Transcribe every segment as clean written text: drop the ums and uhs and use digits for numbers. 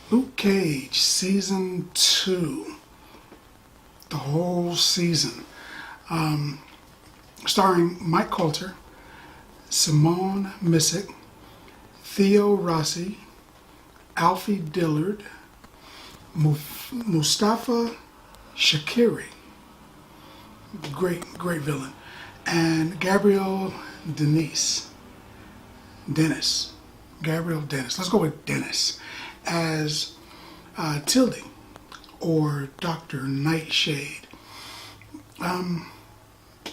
Luke Cage, Season 2. The whole season. Starring Mike Colter, Simone Missick, Theo Rossi, Alfie Dillard, Mustafa Shakir, great villain, and Gabrielle Dennis. Gabrielle Dennis. Let's go with Dennis as Tildy, or Dr. Nightshade.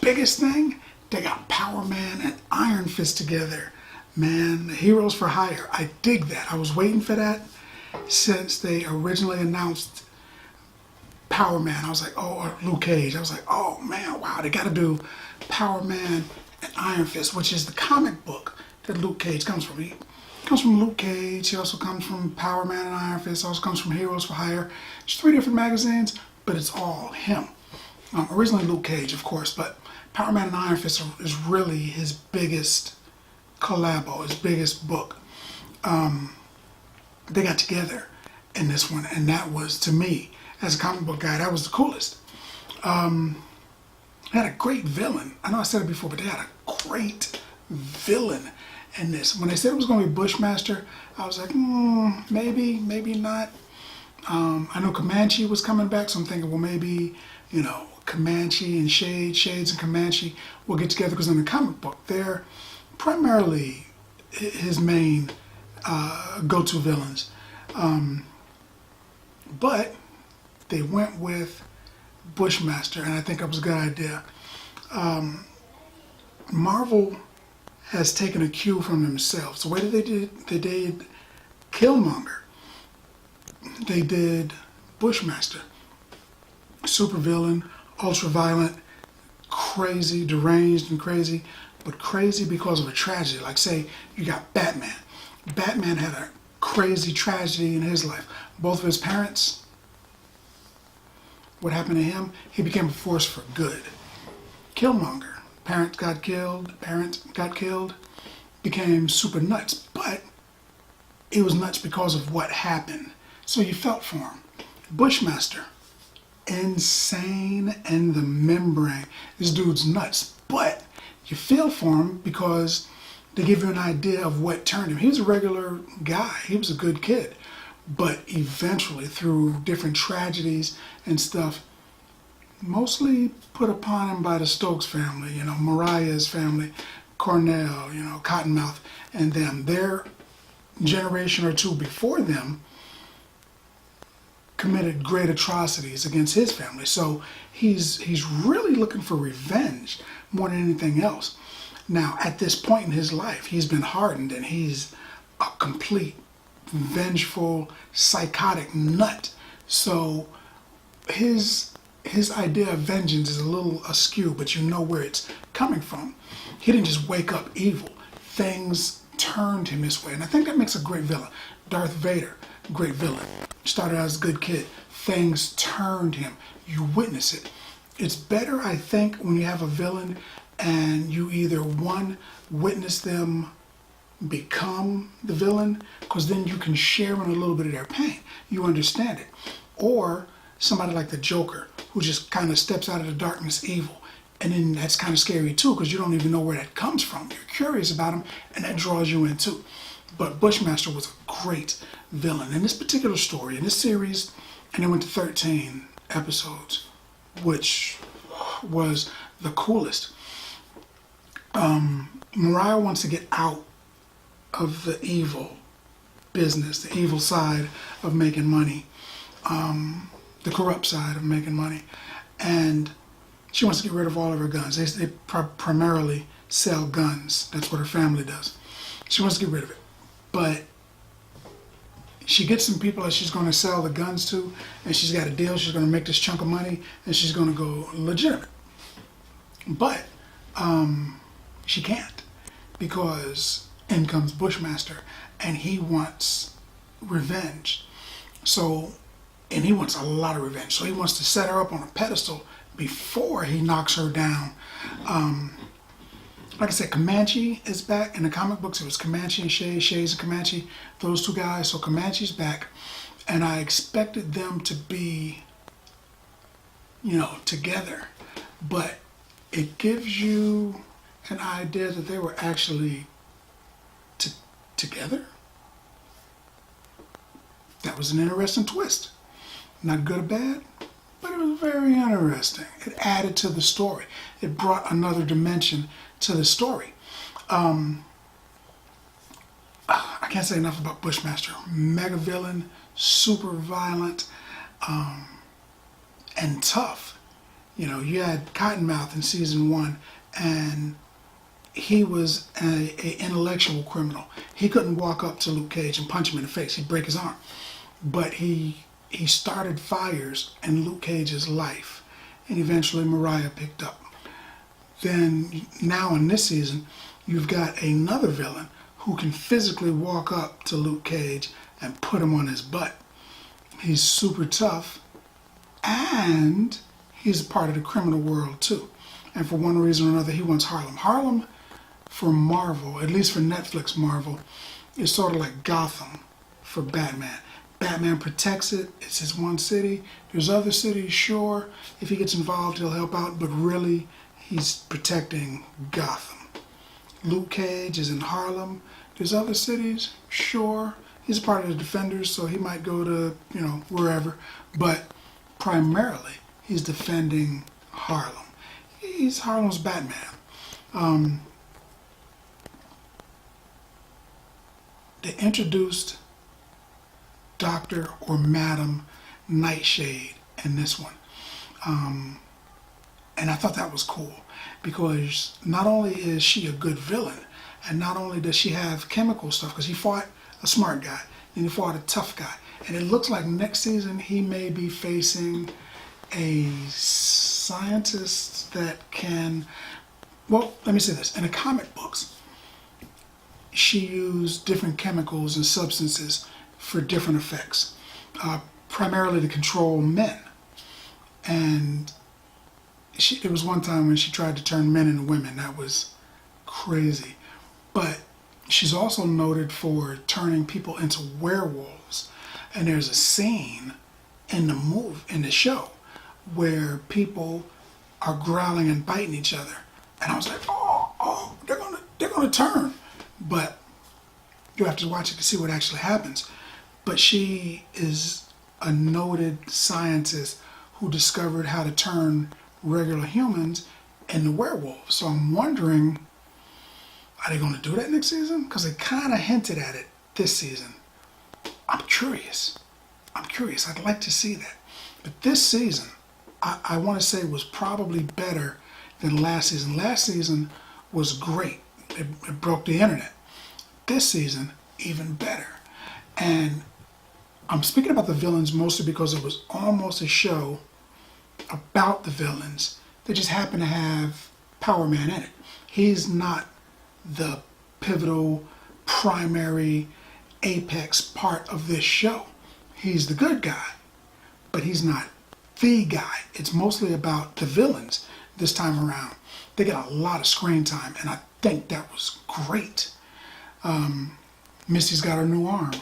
Biggest thing, they got Power Man and Iron Fist together. Man, heroes for hire. I dig that. I was waiting for that since they originally announced Power Man. I was like, oh, or Luke Cage. I was like, oh man, wow, they got to do Power Man and Iron Fist, which is the comic book that Luke Cage comes from. He comes from Luke Cage. He also comes from Power Man and Iron Fist. Also comes from Heroes for Hire. It's 3 different magazines, but it's all him. Originally Luke Cage, of course, but Power Man and Iron Fist is really his biggest collabo, his biggest book. They got together in this one, and that was, to me, as a comic book guy, that was the coolest. They had a great villain. I know I said it before, but they had a great villain in this. When they said it was going to be Bushmaster, I was like, maybe not. I know Comanche was coming back, so I'm thinking, well, maybe, Comanche and Shades and Comanche will get together, because in the comic book, they're primarily his main go-to villains. But they went with Bushmaster, and I think that was a good idea. Marvel has taken a cue from themselves. The way that they did Killmonger, they did Bushmaster. Supervillain, ultra-violent, crazy, deranged and crazy, but crazy because of a tragedy. Like, say, you got Batman. Batman had a crazy tragedy in his life. Both of his parents, what happened to him? He became a force for good. Killmonger, parents got killed, became super nuts, but it was nuts because of what happened. So you felt for him. Bushmaster, insane in the membrane. This dude's nuts, but you feel for him because they give you an idea of what turned him. He was a regular guy. He was a good kid. But eventually, through different tragedies and stuff, mostly put upon him by the Stokes family, Mariah's family, Cornell, Cottonmouth, and them. Their generation or two before them committed great atrocities against his family. So he's really looking for revenge more than anything else. Now, at this point in his life, he's been hardened, and he's a complete vengeful, psychotic nut. So his idea of vengeance is a little askew, but you know where it's coming from. He didn't just wake up evil. Things turned him this way, and I think that makes a great villain. Darth Vader, great villain. Started out as a good kid. Things turned him. You witness it. It's better, I think, when you have a villain and you either, one, witness them become the villain, because then you can share in a little bit of their pain. You understand it. Or somebody like the Joker, who just kind of steps out of the darkness evil. And then that's kind of scary too, because you don't even know where that comes from. You're curious about him, and that draws you in too. But Bushmaster was a great villain. In this particular story, in this series, and it went to 13 episodes, which was the coolest. Mariah wants to get out of the evil business, the evil side of making money, the corrupt side of making money, and she wants to get rid of all of her guns. They primarily sell guns. That's what her family does. She wants to get rid of it, but she gets some people that she's going to sell the guns to, and she's got a deal. She's going to make this chunk of money, and she's going to go legitimate. But she can't, because in comes Bushmaster, and he wants revenge. So, and he wants a lot of revenge. So he wants to set her up on a pedestal before he knocks her down. like I said, Comanche is back. In the comic books, it was Comanche and Shay, Shay's and Comanche, those two guys. So Comanche's back, and I expected them to be, together, but it gives you an idea that they were actually together. That was an interesting twist. Not good or bad, but it was very interesting. It added to the story. It brought another dimension to the story. I can't say enough about Bushmaster. Mega villain, super violent, and tough. You had Cottonmouth in season 1, and he was an intellectual criminal. He couldn't walk up to Luke Cage and punch him in the face. He'd break his arm. But he started fires in Luke Cage's life, and eventually Mariah picked up. Then now in this season, you've got another villain who can physically walk up to Luke Cage and put him on his butt. He's super tough, and he's a part of the criminal world too. And for one reason or another, he wants Harlem. Harlem, for Marvel, at least for Netflix Marvel, is sort of like Gotham for Batman. Batman protects it. It's his one city. There's other cities, sure. If he gets involved, he'll help out, but really, he's protecting Gotham. Luke Cage is in Harlem. There's other cities, sure. He's a part of the Defenders, so he might go to, wherever. But primarily, he's defending Harlem. He's Harlem's Batman. They introduced Dr. or Madam Nightshade in this one. And I thought that was cool because not only is she a good villain, and not only does she have chemical stuff, because he fought a smart guy, and he fought a tough guy. And it looks like next season he may be facing a scientist that can, well, let me say this. In the comic books, she used different chemicals and substances for different effects, primarily to control men. And it was one time when she tried to turn men into women. That was crazy. But she's also noted for turning people into werewolves. And there's a scene in the show where people are growling and biting each other. And I was like, oh, they're gonna turn. But you have to watch it to see what actually happens. But she is a noted scientist who discovered how to turn regular humans into werewolves. So I'm wondering, are they going to do that next season? Because they kind of hinted at it this season. I'm curious. I'd like to see that. But this season, I want to say was probably better than last season. Last season was great. It broke the internet. This season, even better. And I'm speaking about the villains mostly because it was almost a show about the villains. They just happen to have Power Man in it. He's not the pivotal, primary, apex part of this show. He's the good guy, but he's not the guy. It's mostly about the villains this time around. They got a lot of screen time, and I think that was great. Misty's got her new arm.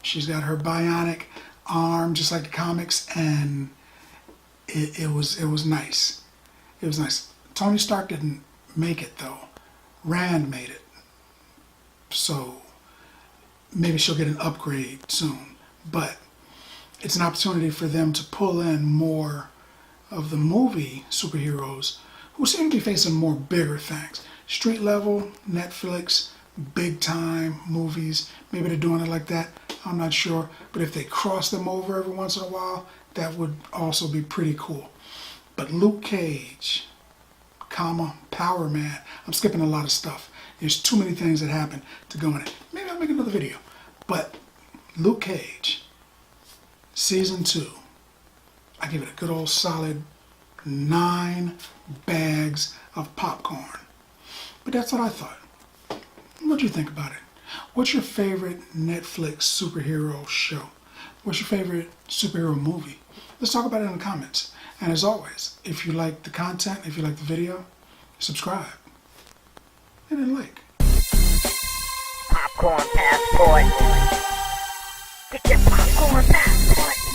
She's got her bionic arm, just like the comics, and it was nice. It was nice. Tony Stark didn't make it though. Rand made it. So maybe she'll get an upgrade soon. But it's an opportunity for them to pull in more of the movie superheroes who seem to be facing more bigger things. Street level, Netflix, big time movies. Maybe they're doing it like that. I'm not sure. But if they cross them over every once in a while, that would also be pretty cool. But Luke Cage, Power Man. I'm skipping a lot of stuff. There's too many things that happen to go in it. Maybe I'll make another video. But Luke Cage, season 2, I give it a good old solid 9 bags of popcorn. But that's what I thought. What do you think about it? What's your favorite Netflix superhero show? What's your favorite superhero movie? Let's talk about it in the comments. And as always, if you like the content, if you like the video, subscribe. they didn't like. Popcorn passport. Get your popcorn passport.